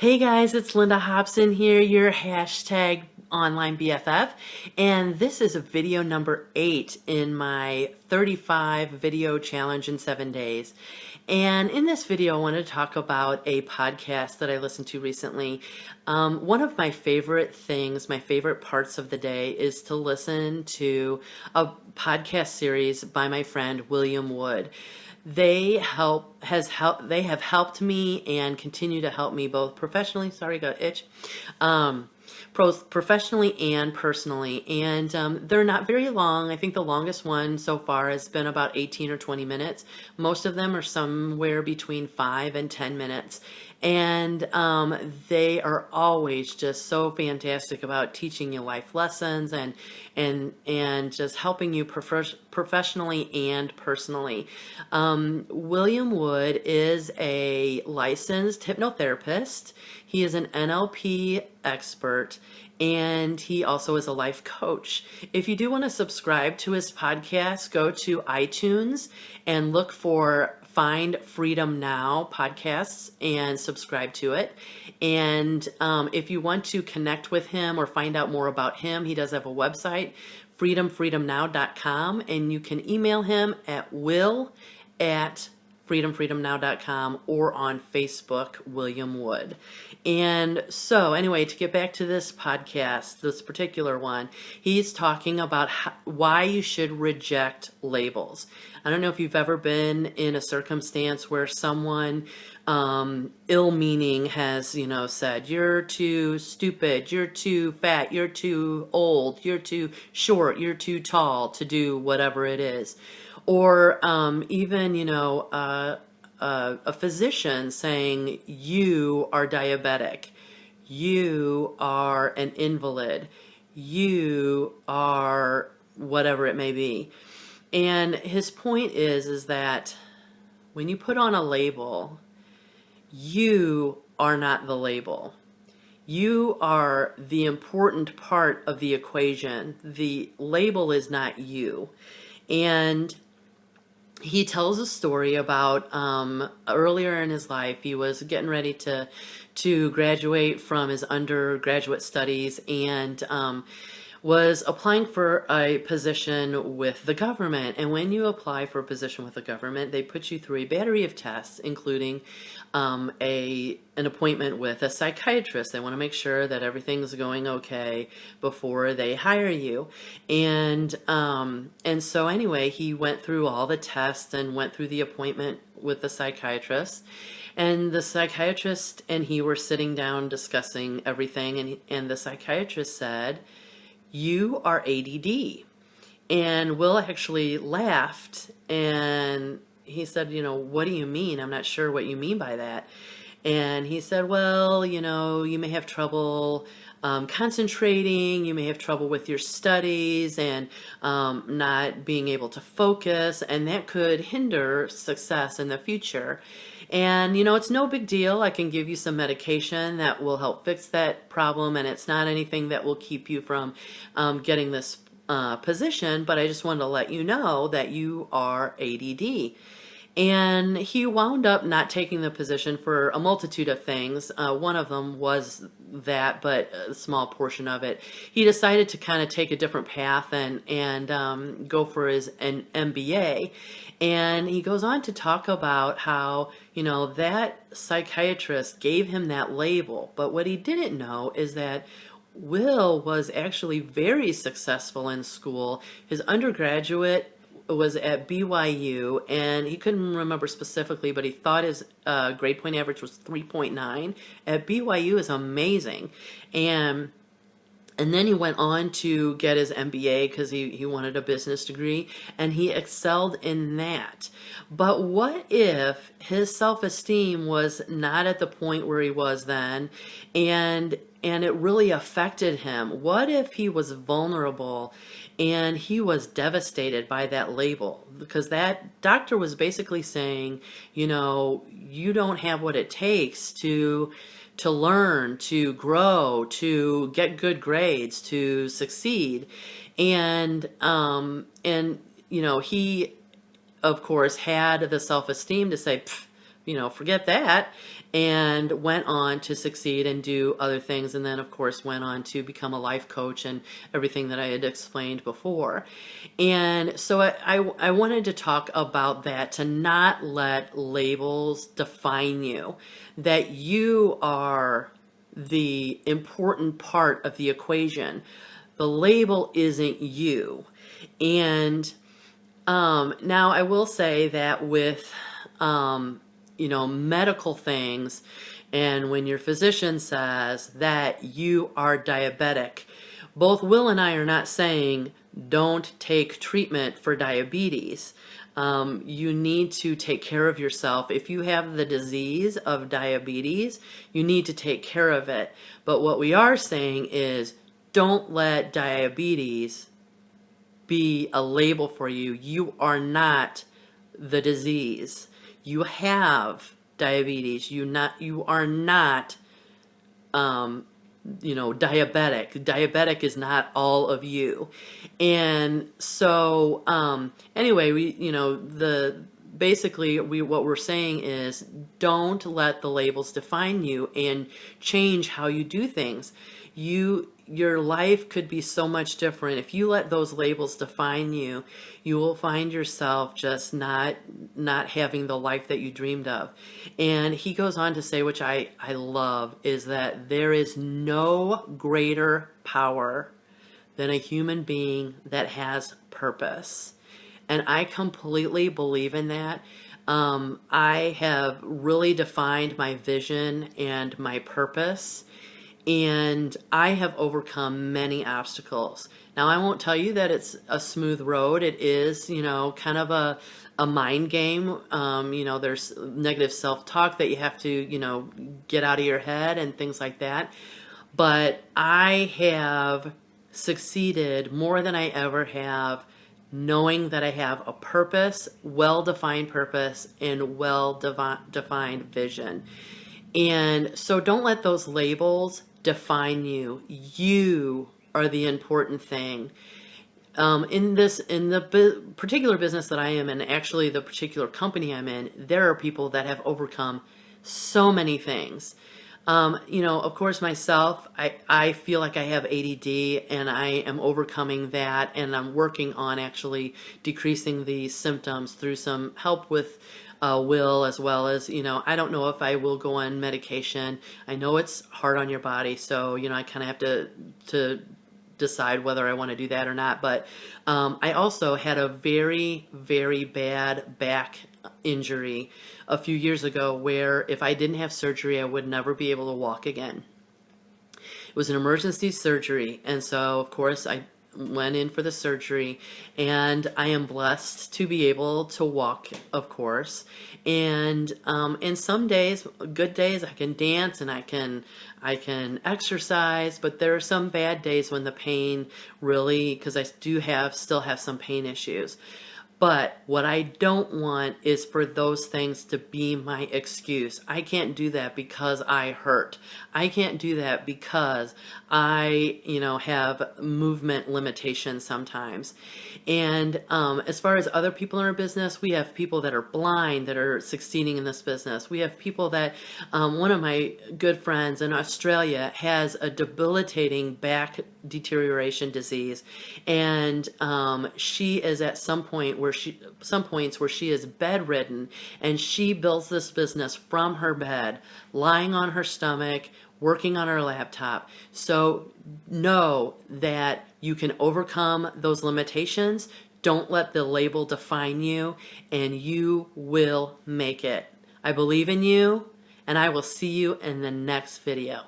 Hey guys, it's Linda Hopson here, your hashtag online BFF, and this is video number 8 in my 35 video challenge in 7 days. And in this video, I want to talk about a podcast that I listened to recently. One of my favorite things, my favorite parts of the day is to listen to a podcast series by my friend William Wood. They have helped me and continue to help me both professionally, sorry, got itch, professionally and personally. And they're not very long. I think the longest one so far has been about 18 or 20 minutes. Most of them are somewhere between 5 and 10 minutes. And they are always just so fantastic about teaching you life lessons and just helping you professionally and personally. William Wood is a licensed hypnotherapist. He is an NLP expert, and he also is a life coach. If you do want to subscribe to his podcast, go to iTunes and look for Find Freedom Now podcasts and subscribe to it. And if you want to connect with him or find out more about him, he does have a website, freedomfreedomnow.com, and you can email him at will@freedomfreedomnow.com or on Facebook, William Wood. And so anyway, to get back to this podcast, this particular one, he's talking about why you should reject labels. I don't know if you've ever been in a circumstance where someone ill-meaning has, said, you're too stupid, you're too fat, you're too old, you're too short, you're too tall to do whatever it is. Or even, a physician saying, you are diabetic, you are an invalid, you are whatever it may be. And his point is that when you put on a label, you are not the label. You are the important part of the equation. The label is not you. And he tells a story about earlier in his life, he was getting ready to graduate from his undergraduate studies and was applying for a position with the government. And when you apply for a position with the government, they put you through a battery of tests, including an appointment with a psychiatrist. They want to make sure that everything's going okay before they hire you. And so anyway, he went through all the tests and went through the appointment with the psychiatrist. And the psychiatrist and he were sitting down discussing everything. And the psychiatrist said, you are ADD. And Will actually laughed and he said, what do you mean? I'm not sure what you mean by that. And he said, well, you may have trouble concentrating, you may have trouble with your studies and not being able to focus, and that could hinder success in the future. And, it's no big deal. I can give you some medication that will help fix that problem, and it's not anything that will keep you from getting this position, but I just wanted to let you know that you are ADD. And he wound up not taking the position for a multitude of things. One of them was that, but a small portion of it. He decided to kind of take a different path and go for an MBA. And he goes on to talk about how, that psychiatrist gave him that label. But what he didn't know is that Will was actually very successful in school. His undergraduate was at BYU, and he couldn't remember specifically, but he thought his grade point average was 3.9. At BYU is amazing. And then he went on to get his MBA because he wanted a business degree, and he excelled in that. But what if his self-esteem was not at the point where he was then, and it really affected him? What if he was vulnerable and he was devastated by that label? Because that doctor was basically saying, you don't have what it takes to learn, to grow, to get good grades, to succeed. And he, of course, had the self-esteem to say, forget that, and went on to succeed and do other things. And then, of course, went on to become a life coach and everything that I had explained before. And so I wanted to talk about that, to not let labels define you, that you are the important part of the equation. The label isn't you. And now I will say that with medical things, and when your physician says that you are diabetic, both Will and I are not saying don't take treatment for diabetes. You need to take care of yourself. If you have the disease of diabetes, you need to take care of it. But what we are saying is don't let diabetes be a label for you. You are not the disease. You have diabetes. You are not diabetic. Diabetic is not all of you. And so anyway, what we're saying is don't let the labels define you, and change how you do things. Your life could be so much different. If you let those labels define you, you will find yourself just not having the life that you dreamed of. And he goes on to say, which I love, is that there is no greater power than a human being that has purpose. And I completely believe in that. I have really defined my vision and my purpose, and I have overcome many obstacles. Now, I won't tell you that it's a smooth road. It is, kind of a mind game. There's negative self-talk that you have to, get out of your head and things like that. But I have succeeded more than I ever have, knowing that I have a purpose, well-defined purpose, and well-defined vision. And so don't let those labels define you. You are the important thing. In the particular business that I am in, actually the particular company I'm in, there are people that have overcome so many things. Of course, myself, I feel like I have ADD, and I am overcoming that, and I'm working on actually decreasing the symptoms through some help with Will, as well as, I don't know if I will go on medication. I know it's hard on your body, so, I kind of have to decide whether I want to do that or not. But I also had a very, very bad back injury a few years ago, where if I didn't have surgery, I would never be able to walk again. It was an emergency surgery, and so, of course, I went in for the surgery, and I am blessed to be able to walk, of course. And some days, good days, I can dance and I can exercise, but there are some bad days when the pain really, because I still have some pain issues. But what I don't want is for those things to be my excuse. I can't do that because I hurt. I can't do that because I, have movement limitations sometimes. And as far as other people in our business, we have people that are blind that are succeeding in this business. We have people that, one of my good friends in Australia has a debilitating back deterioration disease, and she is at some points where she is bedridden, and she builds this business from her bed, lying on her stomach, working on her laptop. So know that you can overcome those limitations. Don't let the label define you, and you will make it. I believe in you, and I will see you in the next video.